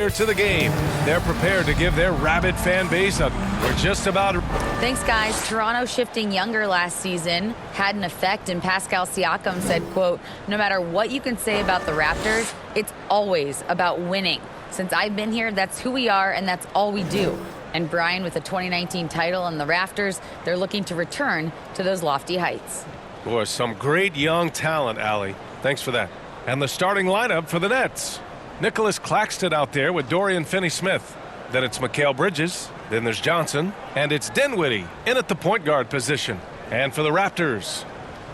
To the game. They're prepared to give their rabid fan base we're just about. Thanks, guys. Toronto shifting younger last season had an effect, and Pascal Siakam said, quote, "No matter what you can say about the Raptors, it's always about winning. Since I've been here, that's who we are, and that's all we do." And Brian, with the 2019 title and the Raptors, they're looking to return to those lofty heights. Boy, some great young talent, Allie. Thanks for that. And the starting lineup for the Nets. Nicholas Claxton out there with Dorian Finney-Smith. Then it's Mikal Bridges. Then there's Johnson. And it's Dinwiddie in at the point guard position. And for the Raptors,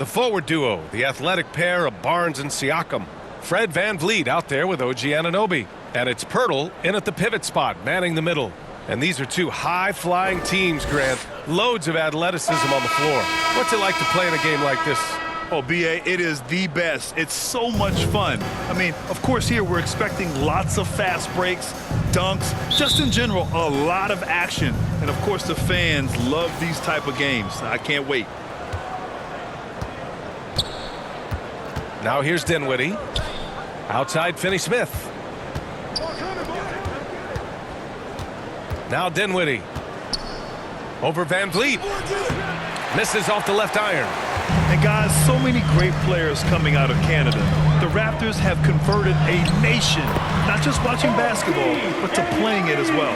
the forward duo, the athletic pair of Barnes and Siakam. Fred VanVleet out there with OG Anunoby. And it's Pirtle in at the pivot spot, manning the middle. And these are two high-flying teams, Grant. Loads of athleticism on the floor. What's it like to play in a game like this? Oh, B.A., it is the best. It's so much fun. I mean, of course, here we're expecting lots of fast breaks, dunks, just in general, a lot of action. And, of course, the fans love these type of games. I can't wait. Now here's Dinwiddie. Outside Finney-Smith. Now Dinwiddie. Over VanVleet. Misses off the left iron. And guys, so many great players coming out of Canada. The Raptors have converted a nation, not just watching basketball, but to playing it as well.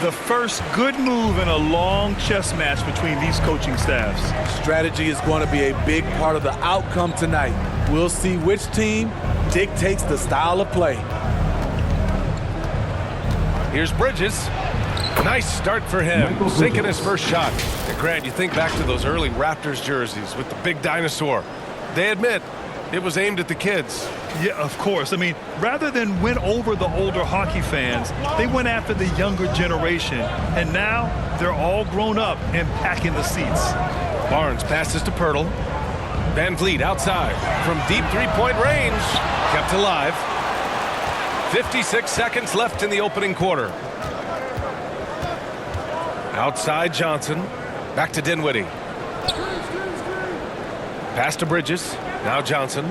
The first good move in a long chess match between these coaching staffs. Strategy is going to be a big part of the outcome tonight. We'll see which team dictates the style of play. Here's Bridges. Nice start for him, sinking his first shot. And Grant, you think back to those early Raptors jerseys with the big dinosaur. They admit it was aimed at the kids. Yeah, of course. I mean, rather than win over the older hockey fans, they went after the younger generation. And now they're all grown up and packing the seats. Barnes passes to Pirtle. VanVleet outside from deep three-point range. Kept alive. 56 seconds left in the opening quarter. Outside Johnson. Back to Dinwiddie. Pass to Bridges. Now Johnson.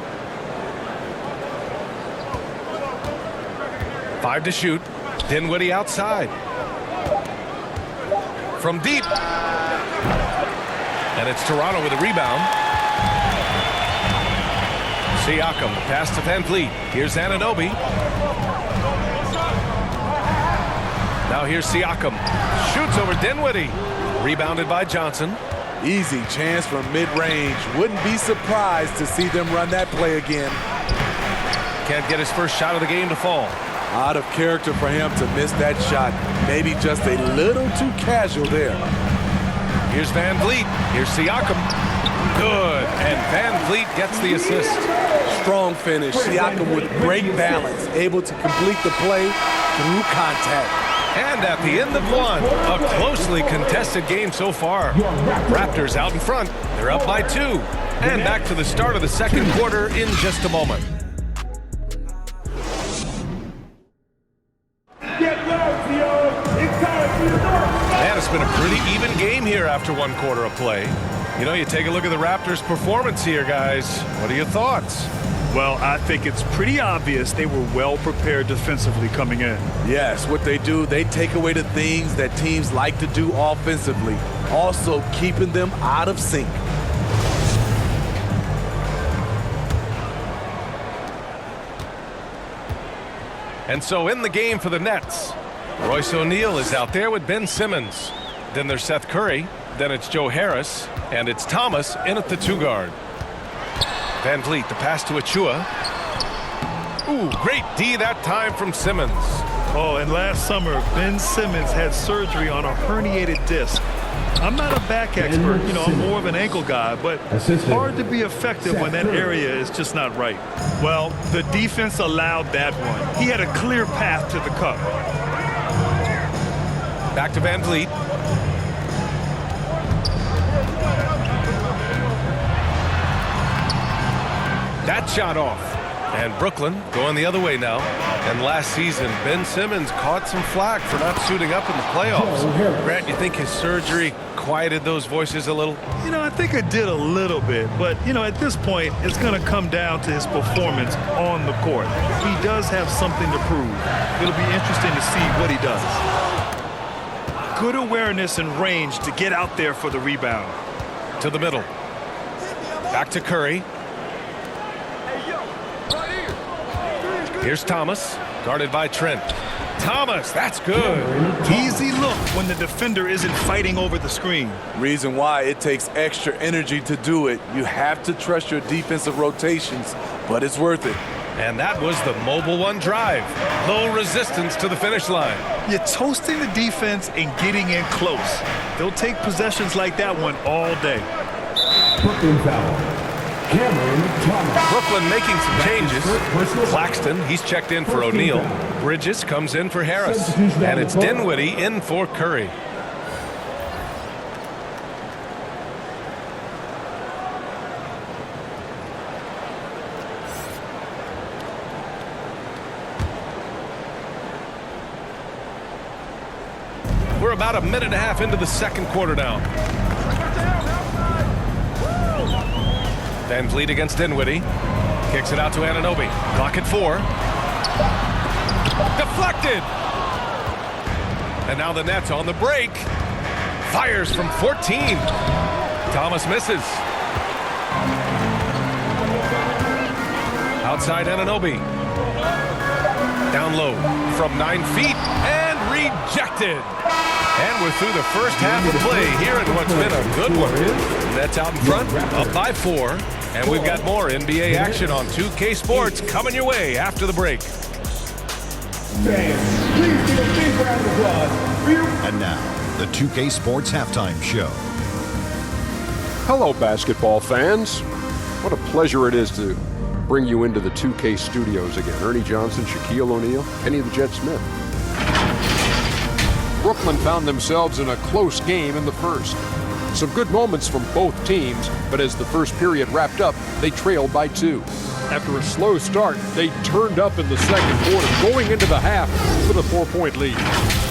5 to shoot. Dinwiddie outside. From deep. And it's Toronto with a rebound. Siakam. Pass to VanVleet. Here's Anunoby. Now here's Siakam. Shoots over Dinwiddie. Rebounded by Johnson. Easy chance from mid-range. Wouldn't be surprised to see them run that play again. Can't get his first shot of the game to fall. Out of character for him to miss that shot. Maybe just a little too casual there. Here's VanVleet. Here's Siakam. Good. And VanVleet gets the assist. Strong finish. Siakam with great balance. Able to complete the play through contact. And at the end of one, a closely contested game so far. Raptors out in front. They're up by 2. And back to the start of the second quarter in just a moment. Man, it's been a pretty even game here after one quarter of play. You know, you take a look at the Raptors' performance here, guys. What are your thoughts? Well, I think it's pretty obvious they were well prepared defensively coming in. Yes, what they do, they take away the things that teams like to do offensively, also keeping them out of sync. And so in the game for the Nets, Royce O'Neal is out there with Ben Simmons. Then there's Seth Curry. Then it's Joe Harris. And it's Thomas in at the 2 guard. VanVleet, the pass to Achua. Ooh, great D that time from Simmons. Oh, and last summer, Ben Simmons had surgery on a herniated disc. I'm not a back expert, you know, I'm more of an ankle guy, but it's hard to be effective when that area is just not right. Well, the defense allowed that one. He had a clear path to the cup. Back to VanVleet. That shot off. And Brooklyn going the other way now. And last season, Ben Simmons caught some flack for not suiting up in the playoffs. Grant, you think his surgery quieted those voices a little? You know, I think it did a little bit. But, you know, at this point, it's going to come down to his performance on the court. He does have something to prove. It'll be interesting to see what he does. Good awareness and range to get out there for the rebound. To the middle. Back to Curry. Here's Thomas, guarded by Trent. Thomas, that's good. Easy look when the defender isn't fighting over the screen. Reason why it takes extra energy to do it. You have to trust your defensive rotations, but it's worth it. And that was the mobile one drive. Low resistance to the finish line. You're toasting the defense and getting in close. They'll take possessions like that one all day. Brooklyn foul. Brooklyn making some changes. Claxton, he's checked in for O'Neal. Bridges comes in for Harris. And it's Dinwiddie in for Curry. We're about a minute and a half into the second quarter now. Van Vliet against Dinwiddie. Kicks it out to Anunoby. Clock at 4. Deflected! And now the Nets on the break. Fires from 14. Thomas misses. Outside Anunoby. Down low from 9 feet and rejected. And we're through the first half of play here in what's been a good one. Nets out in front, up by 4. And we've got more NBA action on 2K Sports coming your way after the break. And now, the 2K Sports Halftime Show. Hello, basketball fans. What a pleasure it is to bring you into the 2K studios again. Ernie Johnson, Shaquille O'Neal, Kenny the Jet Smith. Brooklyn found themselves in a close game in the first. Some good moments from both teams, but as the first period wrapped up, they trailed by 2. After a slow start, they turned up in the second quarter, going into the half with a 4-point lead.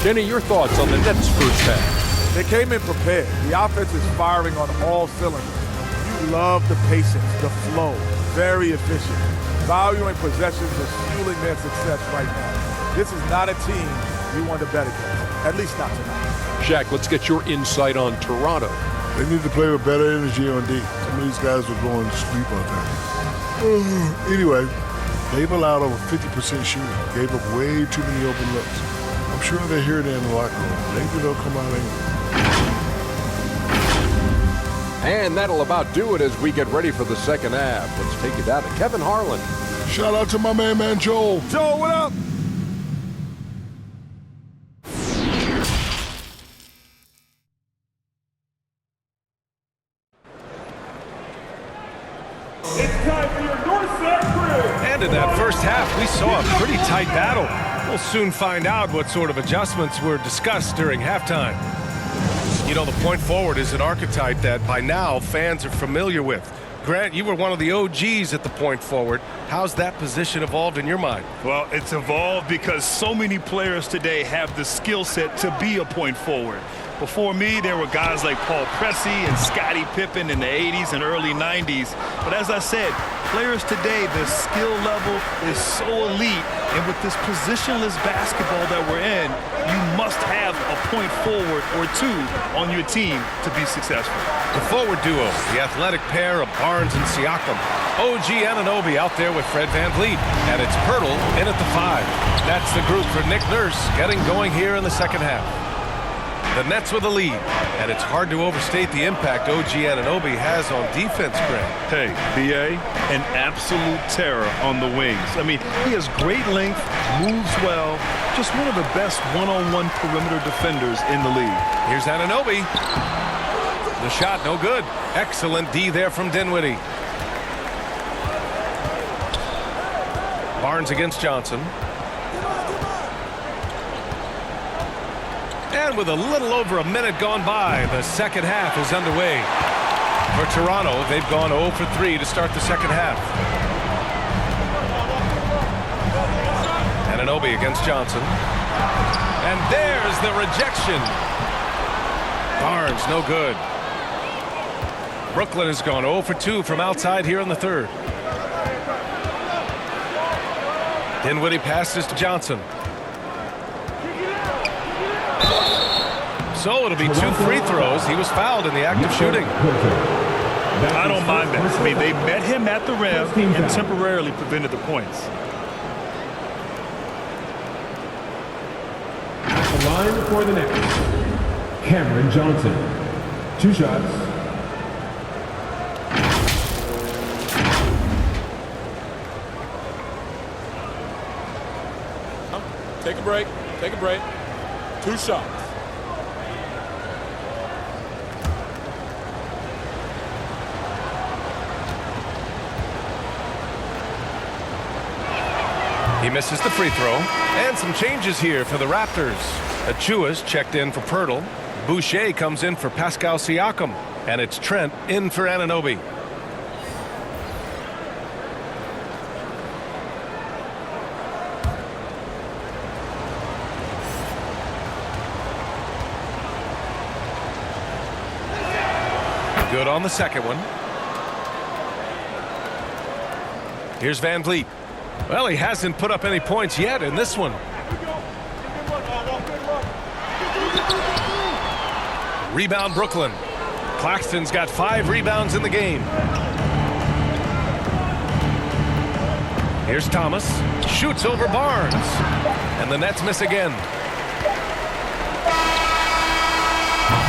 Kenny, your thoughts on the Nets' first half? They came in prepared. The offense is firing on all cylinders. You love the patience, the flow, very efficient. Valuing possessions is fueling their success right now. This is not a team you want to bet against, at least not tonight. Shaq, let's get your insight on Toronto. They need to play with better energy on D. Some of these guys were going to sleep out there. Anyway, they've allowed over 50% shooting. Gave up way too many open looks. I'm sure they're here in the locker room. Maybe they'll come out angry. And that'll about do it as we get ready for the second half. Let's take it down to Kevin Harlan. Shout out to my man Joel. Joel, what up? And in that first half, we saw a pretty tight battle. We'll soon find out what sort of adjustments were discussed during halftime. You know, the point forward is an archetype that by now fans are familiar with. Grant, you were one of the OGs at the point forward. How's that position evolved in your mind? Well, it's evolved because so many players today have the skill set to be a point forward. Before me, there were guys like Paul Pressey and Scottie Pippen in the 80s and early 90s. But as I said, players today, the skill level is so elite. And with this positionless basketball that we're in, you must have a point forward or two on your team to be successful. The forward duo, the athletic pair of Barnes and Siakam. OG Anunoby out there with Fred VanVleet. And it's Pirtle in at the 5. That's the group for Nick Nurse getting going here in the second half. The Nets with a lead, and it's hard to overstate the impact OG Anunoby has on defense, Grant. Hey, B.A., an absolute terror on the wings. I mean, he has great length, moves well, just one of the best one-on-one perimeter defenders in the league. Here's Anunoby. The shot, no good. Excellent D there from Dinwiddie. Barnes against Johnson. And with a little over a minute gone by, the second half is underway. For Toronto, they've gone 0 for 3 to start the second half. Anunoby against Johnson. And there's the rejection. Barnes, no good. Brooklyn has gone 0 for 2 from outside here in the third. Dinwiddie passes to Johnson. So it'll be 2 free throws. He was fouled in the act of shooting. I don't mind that. I mean, they met him at the rim and temporarily prevented the points. At the line for the Nets, Cameron Johnson. 2 shots. Take a break. Take a break. 2 shots. He misses the free throw. And some changes here for the Raptors. Achua's checked in for Pirtle. Boucher comes in for Pascal Siakam. And it's Trent in for Anunoby. Good on the second one. Here's Van Vliet. Well, he hasn't put up any points yet in this one. Rebound Brooklyn. Claxton's got 5 rebounds in the game. Here's Thomas. Shoots over Barnes. And the Nets miss again.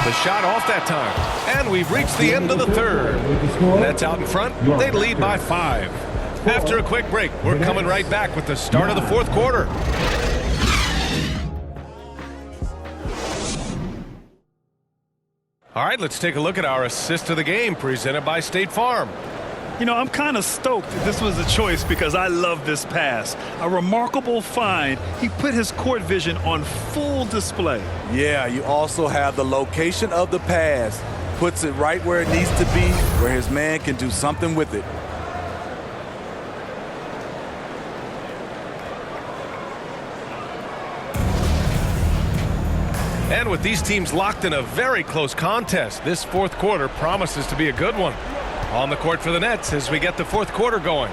The shot off that time. And we've reached the end of the third. Nets out in front. They lead by 5. After a quick break, we're coming right back with the start of the fourth quarter. All right, let's take a look at our assist of the game presented by State Farm. You know, I'm kind of stoked that this was a choice because I love this pass. A remarkable find. He put his court vision on full display. Yeah, you also have the location of the pass. Puts it right where it needs to be, where his man can do something with it. And with these teams locked in a very close contest, this fourth quarter promises to be a good one. On the court for the Nets as we get the fourth quarter going.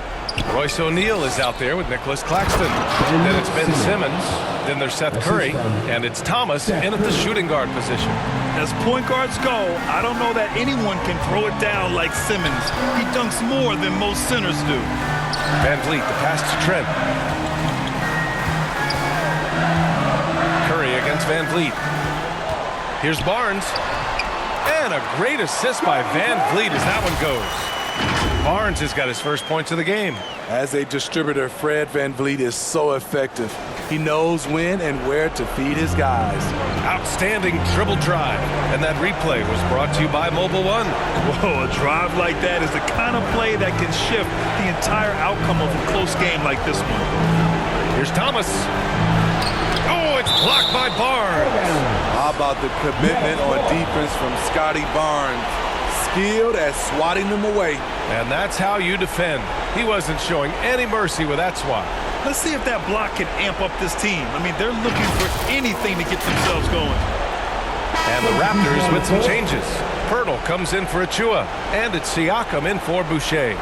Royce O'Neal is out there with Nicholas Claxton. Then it's Ben Simmons. Then there's Seth Curry. And it's Thomas in at the shooting guard position. As point guards go, I don't know that anyone can throw it down like Simmons. He dunks more than most centers do. Van Vliet, the pass to Trent. Curry against Van Vliet. Here's Barnes. And a great assist by Van Vliet as that one goes. Barnes has got his first points of the game. As a distributor, Fred Van Vliet is so effective. He knows when and where to feed his guys. Outstanding dribble drive. And that replay was brought to you by Mobile One. Whoa, a drive like that is the kind of play that can shift the entire outcome of a close game like this one. Here's Thomas. Oh, it's blocked by Barnes. How about the commitment on defense from Scotty Barnes? Skilled at swatting them away. And that's how you defend. He wasn't showing any mercy with that swat. Let's see if that block can amp up this team. I mean, they're looking for anything to get themselves going. And the Raptors with some changes. Pirtle comes in for Achua. And it's Siakam in for Boucher.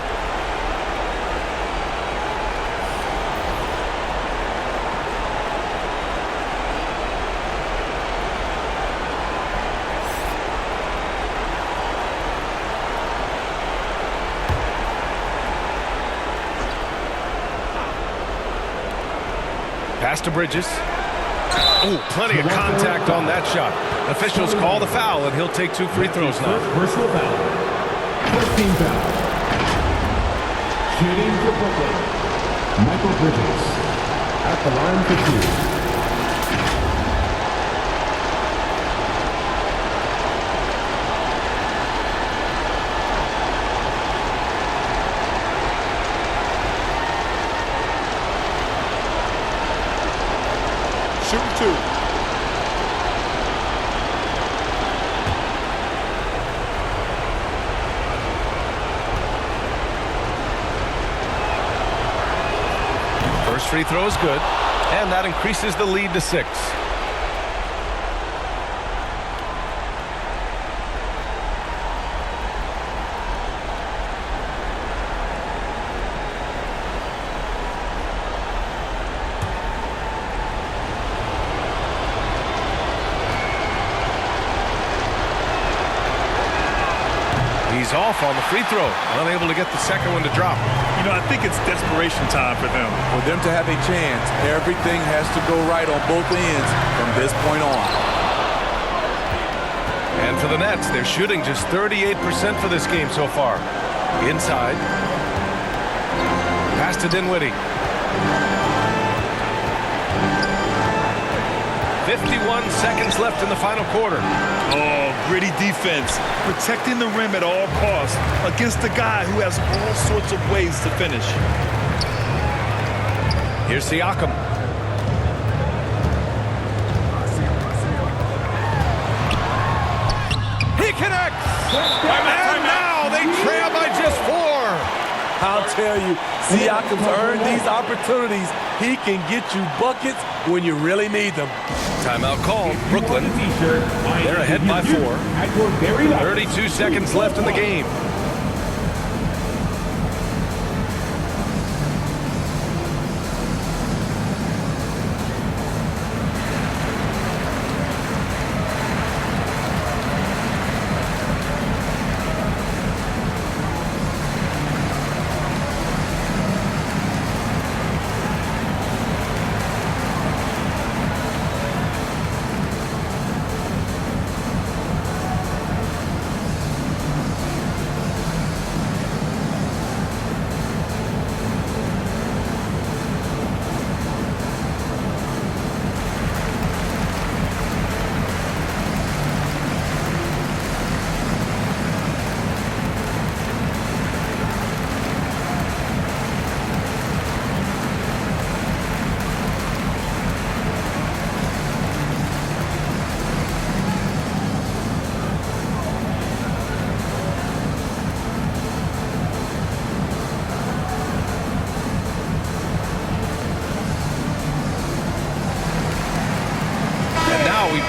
Pass to Bridges. Oh, plenty of contact on that shot. Officials call the foul, and he'll take 2 free throws now. Personal foul. 14 foul. Shooting for Brooklyn. Michael Bridges. At the line for 2. Shooting 2. First free throw is good. And that increases the lead to 6. He's off on the free throw, unable to get the second one to drop. You know, I think it's desperation time for them. For them to have a chance, everything has to go right on both ends from this point on. And for the Nets, they're shooting just 38% for this game so far. Inside. Pass to Dinwiddie. 51 seconds left in the final quarter. Oh, gritty defense. Protecting the rim at all costs against a guy who has all sorts of ways to finish. Here's Siakam. He connects! And now they trail by just 4. I'll tell you, Siakam's earned these opportunities. He can get you buckets when you really need them. Timeout called. Brooklyn. They're ahead by 4. 32 seconds left in the game.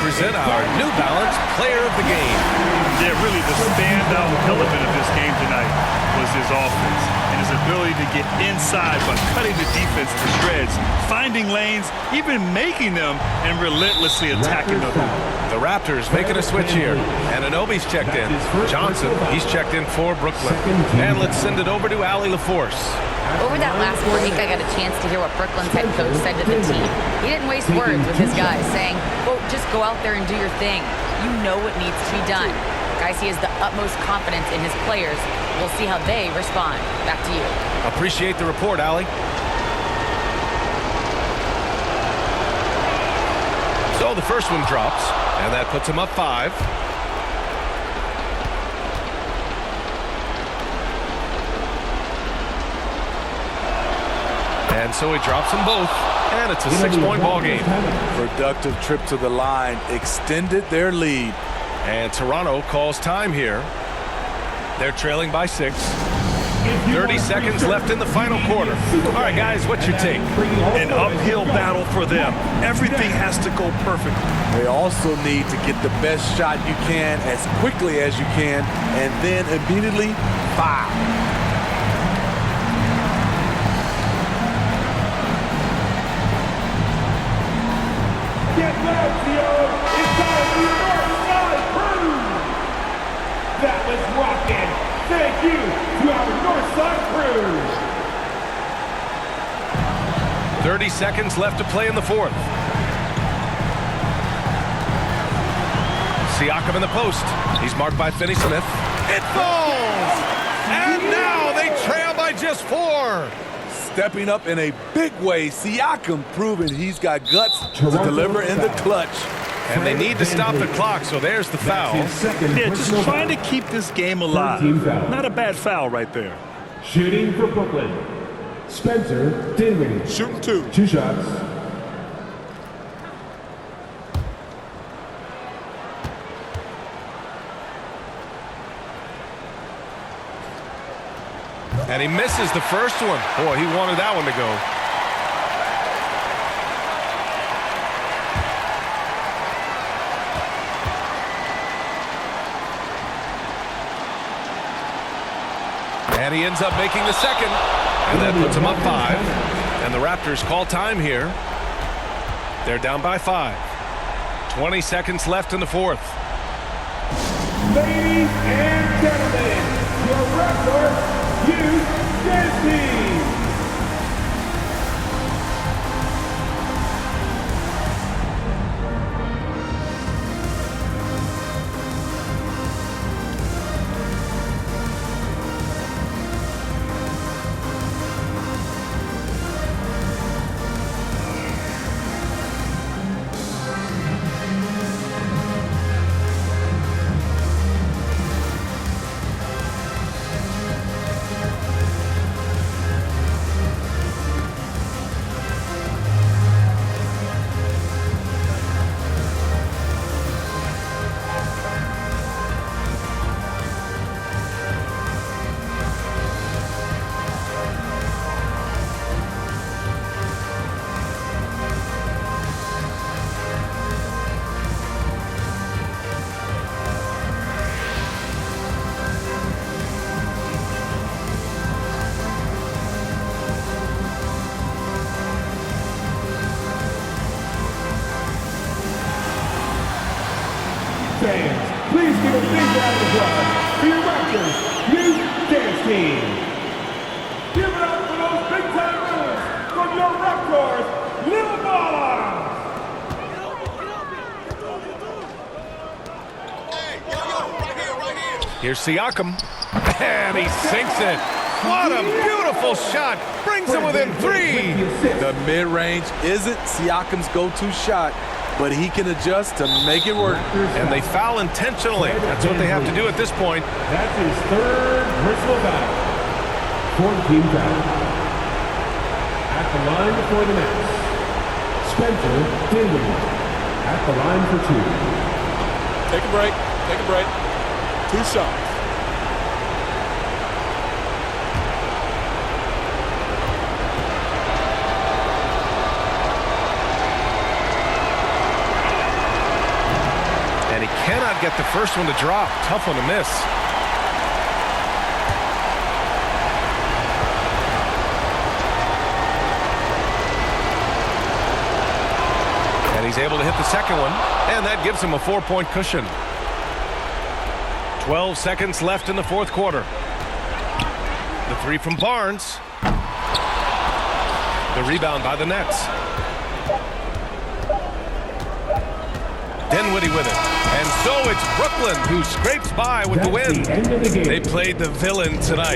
Present our New Balance Player of the Game. Yeah, really the standout element of this game tonight was his offense and his ability to get inside by cutting the defense to shreds, finding lanes, even making them, and relentlessly attacking the hoop. The Raptors making a switch here. And Anunoby's checked in. Johnson, he's checked in for Brooklyn. And let's send it over to Allie LaForce. Over that last break, I got a chance to hear what Brooklyn's head coach said to the team. He didn't waste words with his guys, saying, quote, just go out there and do your thing. You know what needs to be done. Guys, he has the utmost confidence in his players. We'll see how they respond. Back to you. Appreciate the report, Allie. So the first one drops, and that puts him up 5. And so he drops them both, and it's a 6-point ball game. Productive trip to the line, extended their lead. And Toronto calls time here. They're trailing by 6. 30 seconds left in the final quarter. All right, guys, what's your take? An uphill battle for them. Everything has to go perfectly. They also need to get the best shot you can as quickly as you can, and then immediately foul. Get loud, Theo! It's time for your North Side Crew! That was rockin'! Thank you to our North Side Crew! 30 seconds left to play in the 4th. Siakam in the post. He's marked by Finney Smith. It falls! And now they trail by just 4. Stepping up in a big way, Siakam proving he's got guts to deliver in the clutch. And they need to stop the clock, so there's the foul. Yeah, just trying to keep this game alive. Not a bad foul right there. Shooting for Brooklyn. Spencer Dinwiddie. Shooting 2. 2 shots. And he misses the first one. Boy, he wanted that one to go. And he ends up making the second. And that puts him up 5. And the Raptors call time here. They're down by 5. 20 seconds left in the fourth. Ladies and gentlemen, your Raptors Youth Dance Team. Fans, please give a big round of applause for your Raptors Youth Dance Team. Give it up for those big-time moves from your Raptors Little Ballers. Here's Siakam. And he sinks it. What a beautiful shot. Brings him within 3. The mid-range isn't Siakam's go-to shot, but he can adjust to make it work. And they foul intentionally. That's what they have to do at this point. That's his third personal foul. 4-team foul. At the line for the Nets, Spencer Dinwiddie. At the line for 2. Take a break. Take a break. 2 shots. And he cannot get the first one to drop. Tough one to miss. And he's able to hit the second one. And that gives him a 4-point cushion. 12 seconds left in the fourth quarter. The 3 from Barnes. The rebound by the Nets. Dinwiddie with it. And so it's Brooklyn who scrapes by with the win. That's the end of the game. They played the villain tonight.